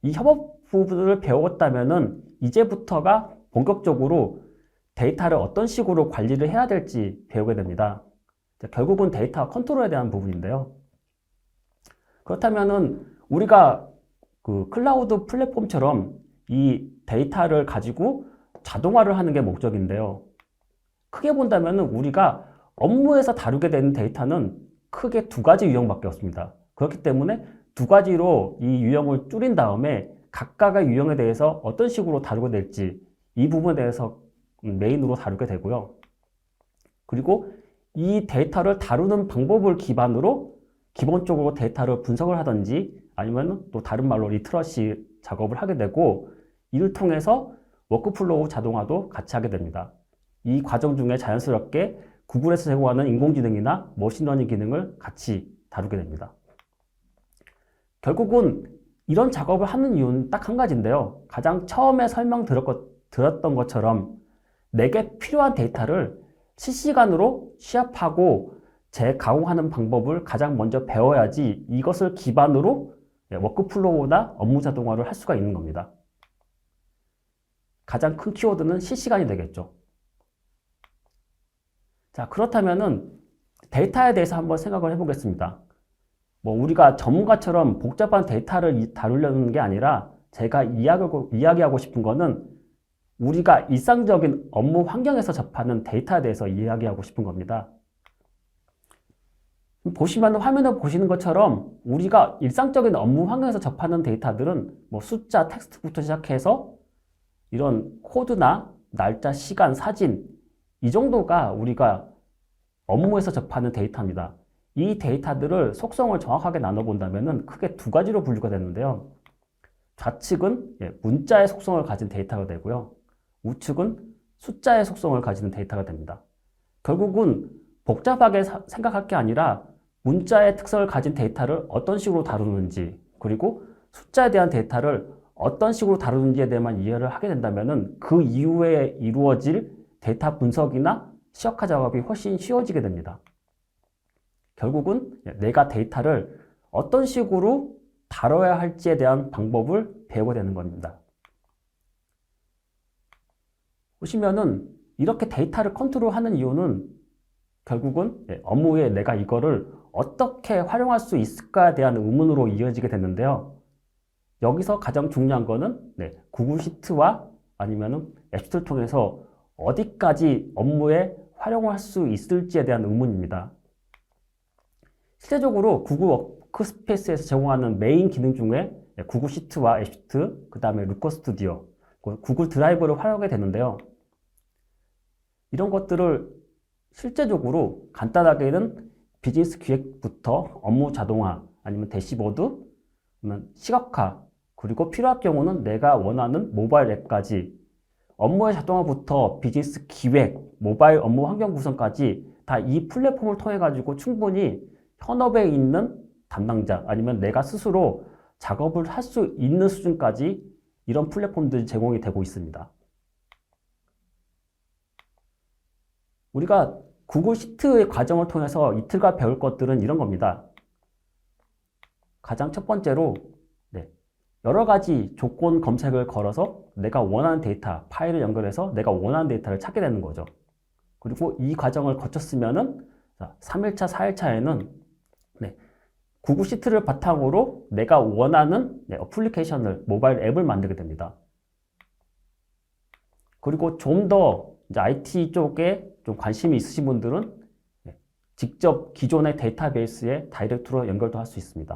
이 협업 부분을 배웠다면은 이제부터가 본격적으로 데이터를 어떤 식으로 관리를 해야 될지 배우게 됩니다. 결국은 데이터 컨트롤에 대한 부분인데요. 그렇다면은 우리가 그 클라우드 플랫폼처럼 이 데이터를 가지고 자동화를 하는 게 목적인데요. 크게 본다면은 우리가 업무에서 다루게 되는 데이터는 크게 두 가지 유형밖에 없습니다. 그렇기 때문에 두 가지로 이 유형을 줄인 다음에 각각의 유형에 대해서 어떤 식으로 다루게 될지 이 부분에 대해서 메인으로 다루게 되고요. 그리고 이 데이터를 다루는 방법을 기반으로 기본적으로 데이터를 분석을 하든지 아니면 또 다른 말로 리트러시 작업을 하게 되고 이를 통해서 워크플로우 자동화도 같이 하게 됩니다. 이 과정 중에 자연스럽게 구글에서 제공하는 인공지능이나 머신러닝 기능을 같이 다루게 됩니다. 결국은 이런 작업을 하는 이유는 딱 한 가지인데요. 가장 처음에 들었던 것처럼 내게 필요한 데이터를 실시간으로 취합하고 재가공하는 방법을 가장 먼저 배워야지 이것을 기반으로 워크플로우나 업무 자동화를 할 수가 있는 겁니다. 가장 큰 키워드는 실시간이 되겠죠. 자, 그렇다면은 데이터에 대해서 한번 생각을 해보겠습니다. 우리가 전문가처럼 복잡한 데이터를 다루려는 게 아니라 제가 이야기하고 싶은 거는 우리가 일상적인 업무 환경에서 접하는 데이터에 대해서 이야기하고 싶은 겁니다. 보시면 화면에 보시는 것처럼 우리가 일상적인 업무 환경에서 접하는 데이터들은 숫자, 텍스트부터 시작해서 이런 코드나 날짜, 시간, 사진 이 정도가 우리가 업무에서 접하는 데이터입니다. 이 데이터들을 속성을 정확하게 나눠본다면 크게 두 가지로 분류가 되는데요. 좌측은 문자의 속성을 가진 데이터가 되고요. 우측은 숫자의 속성을 가지는 데이터가 됩니다. 결국은 복잡하게 생각할 게 아니라 문자의 특성을 가진 데이터를 어떤 식으로 다루는지 그리고 숫자에 대한 데이터를 어떤 식으로 다루는지에 대해만 이해를 하게 된다면 그 이후에 이루어질 데이터 분석이나 시각화 작업이 훨씬 쉬워지게 됩니다. 결국은 내가 데이터를 어떤 식으로 다뤄야 할지에 대한 방법을 배우게 되는 겁니다. 보시면은 이렇게 데이터를 컨트롤하는 이유는 결국은 업무에 내가 이거를 어떻게 활용할 수 있을까에 대한 의문으로 이어지게 됐는데요. 여기서 가장 중요한 거는 구글 시트와 아니면은 앱스토어를 통해서 어디까지 업무에 활용할 수 있을지에 대한 의문입니다. 실제적으로 구글 워크스페이스에서 제공하는 메인 기능 중에 구글 시트와 앱시트, 그 다음에 루커 스튜디오, 구글 드라이브를 활용하게 되는데요. 이런 것들을 실제적으로 간단하게는 비즈니스 기획부터 업무 자동화, 아니면 대시보드, 아니면 시각화, 그리고 필요할 경우는 내가 원하는 모바일 앱까지 업무의 자동화부터 비즈니스 기획, 모바일 업무 환경 구성까지 다 이 플랫폼을 통해 가지고 충분히 현업에 있는 담당자 아니면 내가 스스로 작업을 할 수 있는 수준까지 이런 플랫폼들이 제공이 되고 있습니다. 우리가 구글 시트의 과정을 통해서 이틀간 배울 것들은 이런 겁니다. 가장 첫 번째로 여러 가지 조건 검색을 걸어서 내가 원하는 데이터, 파일을 연결해서 내가 원하는 데이터를 찾게 되는 거죠. 그리고 이 과정을 거쳤으면은 3일차, 4일차에는 구글 시트를 바탕으로 내가 원하는 어플리케이션을, 모바일 앱을 만들게 됩니다. 그리고 좀 더 IT 쪽에 좀 관심이 있으신 분들은 직접 기존의 데이터베이스에 다이렉트로 연결도 할 수 있습니다.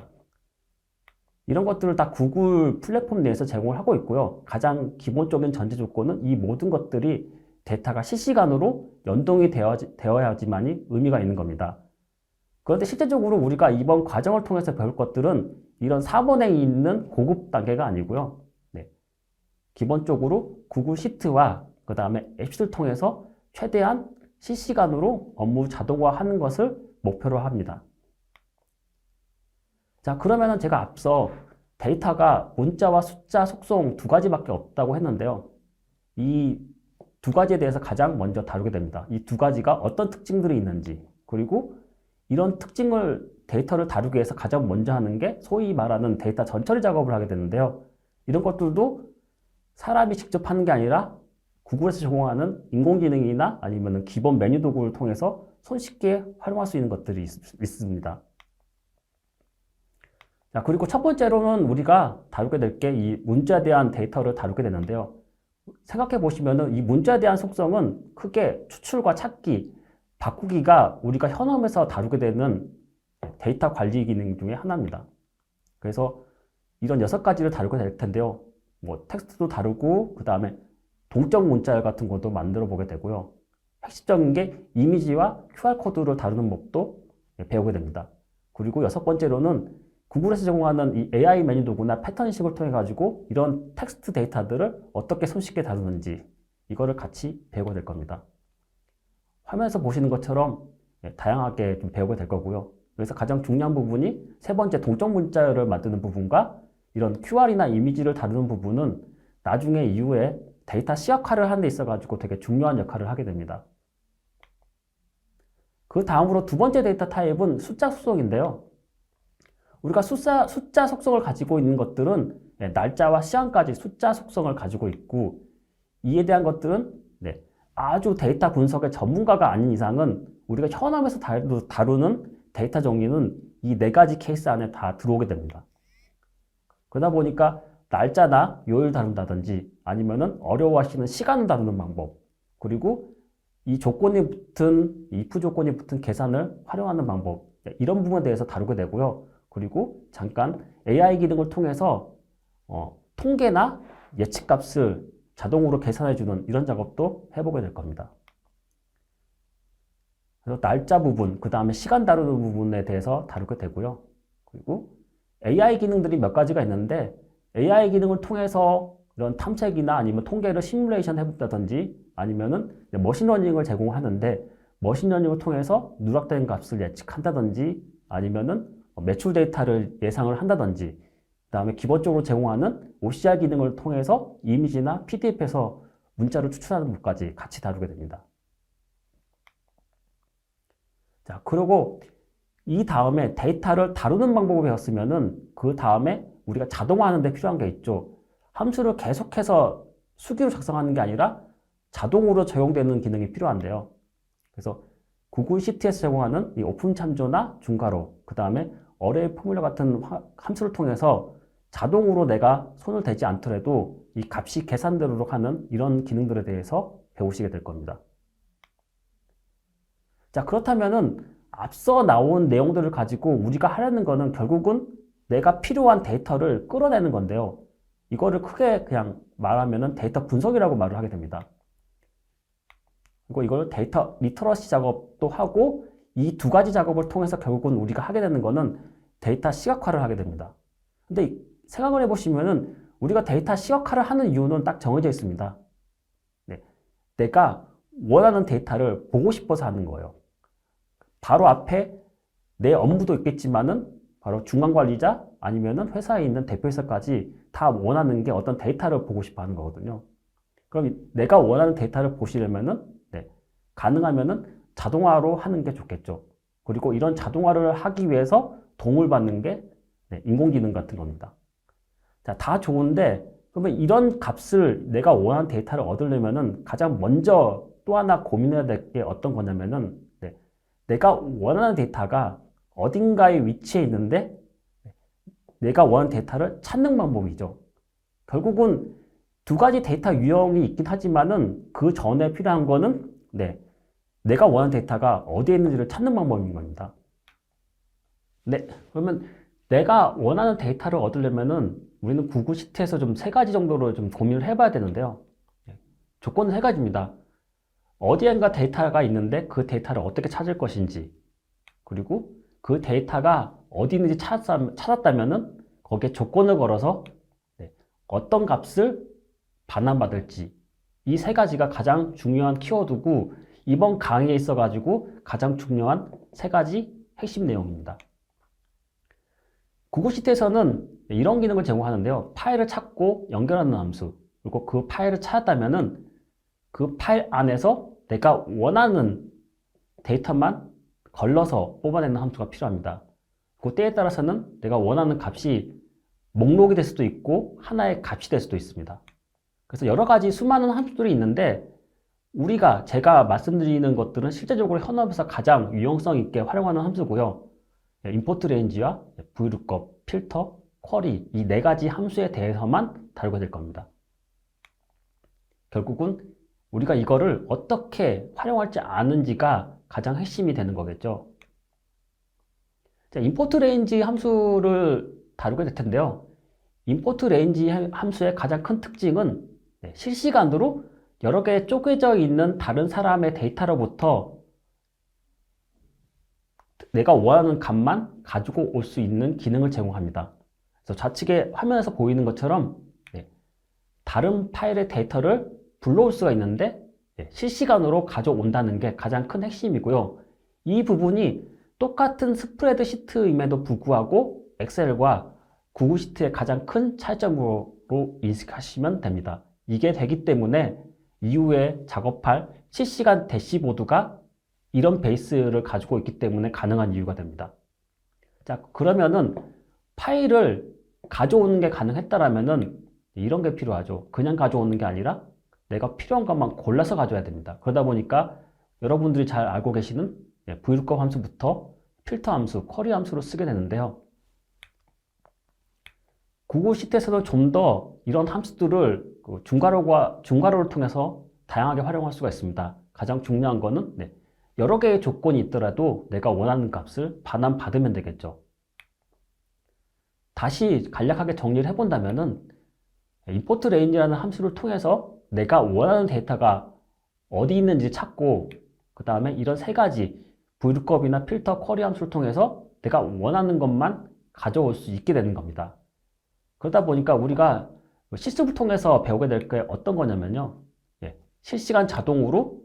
이런 것들을 다 구글 플랫폼 내에서 제공을 하고 있고요. 가장 기본적인 전제 조건은 이 모든 것들이 데이터가 실시간으로 연동이 되어야지만이 의미가 있는 겁니다. 그런데 실제적으로 우리가 이번 과정을 통해서 배울 것들은 이런 사본에 있는 고급 단계가 아니고요. 기본적으로 구글 시트와 그 다음에 앱시트를 통해서 최대한 실시간으로 업무 자동화하는 것을 목표로 합니다. 자, 그러면은 제가 앞서 데이터가 문자와 숫자 속성 두 가지밖에 없다고 했는데요. 이 두 가지에 대해서 가장 먼저 다루게 됩니다. 이 두 가지가 어떤 특징들이 있는지, 그리고 이런 데이터를 다루기 위해서 가장 먼저 하는 게 소위 말하는 데이터 전처리 작업을 하게 되는데요. 이런 것들도 사람이 직접 하는 게 아니라 구글에서 제공하는 인공지능이나 아니면 기본 메뉴 도구를 통해서 손쉽게 활용할 수 있는 것들이 있습니다. 자, 그리고 첫 번째로는 우리가 다루게 될 게 이 문자에 대한 데이터를 다루게 되는데요. 생각해 보시면은 이 문자에 대한 속성은 크게 추출과 찾기, 바꾸기가 우리가 현업에서 다루게 되는 데이터 관리 기능 중에 하나입니다. 그래서 이런 6가지를 다루게 될 텐데요. 뭐 텍스트도 다루고 그 다음에 동적 문자 같은 것도 만들어 보게 되고요. 핵심적인 게 이미지와 QR코드를 다루는 법도 배우게 됩니다. 그리고 6번째로는 구글에서 제공하는 이 AI 메뉴 도구나 패턴 인식을 통해 가지고 이런 텍스트 데이터들을 어떻게 손쉽게 다루는지 이거를 같이 배우게 될 겁니다. 화면에서 보시는 것처럼 다양하게 좀 배우게 될 거고요. 그래서 가장 중요한 부분이 세 번째 동적 문자를 만드는 부분과 이런 QR이나 이미지를 다루는 부분은 나중에 이후에 데이터 시각화를 하는 데 있어 가지고 되게 중요한 역할을 하게 됩니다. 그 다음으로 두 번째 데이터 타입은 숫자 속성인데요. 우리가 숫자 속성을 가지고 있는 것들은 날짜와 시간까지 숫자 속성을 가지고 있고 이에 대한 것들은 아주 데이터 분석의 전문가가 아닌 이상은 우리가 현업에서 다루는 데이터 정리는 이 4가지 케이스 안에 다 들어오게 됩니다. 그러다 보니까 날짜나 요일 다룬다든지 아니면은 어려워하시는 시간을 다루는 방법 그리고 이 조건이 붙은 if 조건이 붙은 계산을 활용하는 방법 이런 부분에 대해서 다루게 되고요. 그리고 잠깐 AI 기능을 통해서 통계나 예측값을 자동으로 계산해주는 이런 작업도 해보게 될 겁니다. 그래서 날짜 부분, 그 다음에 시간 다루는 부분에 대해서 다루게 되고요. 그리고 AI 기능들이 몇 가지가 있는데 AI 기능을 통해서 이런 탐색이나 아니면 통계를 시뮬레이션 해본다든지 아니면은 머신러닝을 제공하는데 머신러닝을 통해서 누락된 값을 예측한다든지 아니면은 매출 데이터를 예상을 한다든지 그 다음에 기본적으로 제공하는 OCR 기능을 통해서 이미지나 PDF에서 문자를 추출하는 것까지 같이 다루게 됩니다. 자, 그리고 이 다음에 데이터를 다루는 방법을 배웠으면은 그 다음에 우리가 자동화하는 데 필요한 게 있죠. 함수를 계속해서 수기로 작성하는 게 아니라 자동으로 적용되는 기능이 필요한데요. 그래서 구글 시트에서 제공하는 이 오픈 참조나 중괄호, 그 다음에 어레이 포뮬러 같은 함수를 통해서 자동으로 내가 손을 대지 않더라도 이 값이 계산되도록 하는 이런 기능들에 대해서 배우시게 될 겁니다. 자, 그렇다면은 앞서 나온 내용들을 가지고 우리가 하려는 거는 결국은 내가 필요한 데이터를 끌어내는 건데요. 이거를 크게 그냥 말하면은 데이터 분석이라고 말을 하게 됩니다. 그리고 이걸 데이터 리터러시 작업도 하고 이 2가지 작업을 통해서 결국은 우리가 하게 되는 거는 데이터 시각화를 하게 됩니다. 근데 생각을 해보시면은 우리가 데이터 시각화를 하는 이유는 딱 정해져 있습니다. 내가 원하는 데이터를 보고 싶어서 하는 거예요. 바로 앞에 내 업무도 있겠지만은 바로 중간관리자 아니면은 회사에 있는 대표이사까지 다 원하는 게 어떤 데이터를 보고 싶어 하는 거거든요. 그럼 내가 원하는 데이터를 보시려면은 가능하면은 자동화로 하는 게 좋겠죠. 그리고 이런 자동화를 하기 위해서 도움을 받는 게 인공지능 같은 겁니다. 자, 다 좋은데 그러면 이런 값을 내가 원하는 데이터를 얻으려면은 가장 먼저 또 하나 고민해야 될 게 어떤 거냐면은 내가 원하는 데이터가 어딘가에 위치해 있는데 내가 원하는 데이터를 찾는 방법이죠. 결국은 2가지 데이터 유형이 있긴 하지만은 그 전에 필요한 거는 내가 원하는 데이터가 어디에 있는지를 찾는 방법인 겁니다. 그러면 내가 원하는 데이터를 얻으려면은 우리는 구글 시트에서 좀 3가지 정도로 좀 고민을 해봐야 되는데요. 조건은 3가지입니다. 어디엔가 데이터가 있는데 그 데이터를 어떻게 찾을 것인지 그리고 그 데이터가 어디 있는지 찾았다면은 거기에 조건을 걸어서 어떤 값을 반환받을지 이 3가지가 가장 중요한 키워드고 이번 강의에 있어 가지고 가장 중요한 3가지 핵심 내용입니다. 구글 시트에서는 이런 기능을 제공하는데요. 파일을 찾고 연결하는 함수 그리고 그 파일을 찾았다면은 그 파일 안에서 내가 원하는 데이터만 걸러서 뽑아내는 함수가 필요합니다. 그 때에 따라서는 내가 원하는 값이 목록이 될 수도 있고 하나의 값이 될 수도 있습니다. 그래서 여러 가지 수많은 함수들이 있는데 제가 말씀드리는 것들은 실제적으로 현업에서 가장 유용성 있게 활용하는 함수고요. 임포트 레인지와 VLOOKUP, 필터, 쿼리 이 네 가지 함수에 대해서만 다루게 될 겁니다. 결국은 우리가 이거를 어떻게 활용할지 아는지가 가장 핵심이 되는 거겠죠. 자, 임포트 레인지 함수를 다루게 될 텐데요. 임포트 레인지 함수의 가장 큰 특징은 실시간으로 여러 개 쪼개져 있는 다른 사람의 데이터로부터 내가 원하는 값만 가지고 올 수 있는 기능을 제공합니다. 그래서 좌측에 화면에서 보이는 것처럼 다른 파일의 데이터를 불러올 수가 있는데 실시간으로 가져온다는 게 가장 큰 핵심이고요. 이 부분이 똑같은 스프레드시트임에도 불구하고 엑셀과 구글 시트의 가장 큰 차이점으로 인식하시면 됩니다. 이게 되기 때문에 이후에 작업할 실시간 대시보드가 이런 베이스를 가지고 있기 때문에 가능한 이유가 됩니다. 자, 그러면은 파일을 가져오는 게 가능했다라면은 이런 게 필요하죠. 그냥 가져오는 게 아니라 내가 필요한 것만 골라서 가져야 됩니다. 그러다 보니까 여러분들이 잘 알고 계시는 VLOOKUP 함수부터 필터 함수, 쿼리 함수로 쓰게 되는데요. 구글 시트에서도 좀 더 이런 함수들을 중괄호를 통해서 다양하게 활용할 수가 있습니다. 가장 중요한 거는 여러 개의 조건이 있더라도 내가 원하는 값을 반환받으면 되겠죠. 다시 간략하게 정리를 해본다면은 임포트 레인지라는 함수를 통해서 내가 원하는 데이터가 어디 있는지 찾고 그 다음에 이런 세 가지 VLOOKUP이나 필터, 쿼리 함수를 통해서 내가 원하는 것만 가져올 수 있게 되는 겁니다. 그러다 보니까 우리가 시스템을 통해서 배우게 될 게 어떤 거냐면요. 실시간 자동으로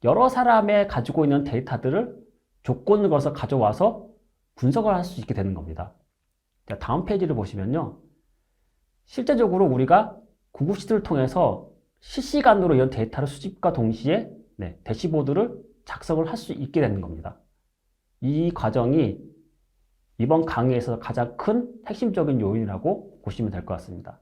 여러 사람의 가지고 있는 데이터들을 조건을 걸어서 가져와서 분석을 할 수 있게 되는 겁니다. 자, 다음 페이지를 보시면요. 실제적으로 우리가 구글 시트를 통해서 실시간으로 이런 데이터를 수집과 동시에 대시보드를 작성을 할 수 있게 되는 겁니다. 이 과정이 이번 강의에서 가장 큰 핵심적인 요인이라고 보시면 될 것 같습니다.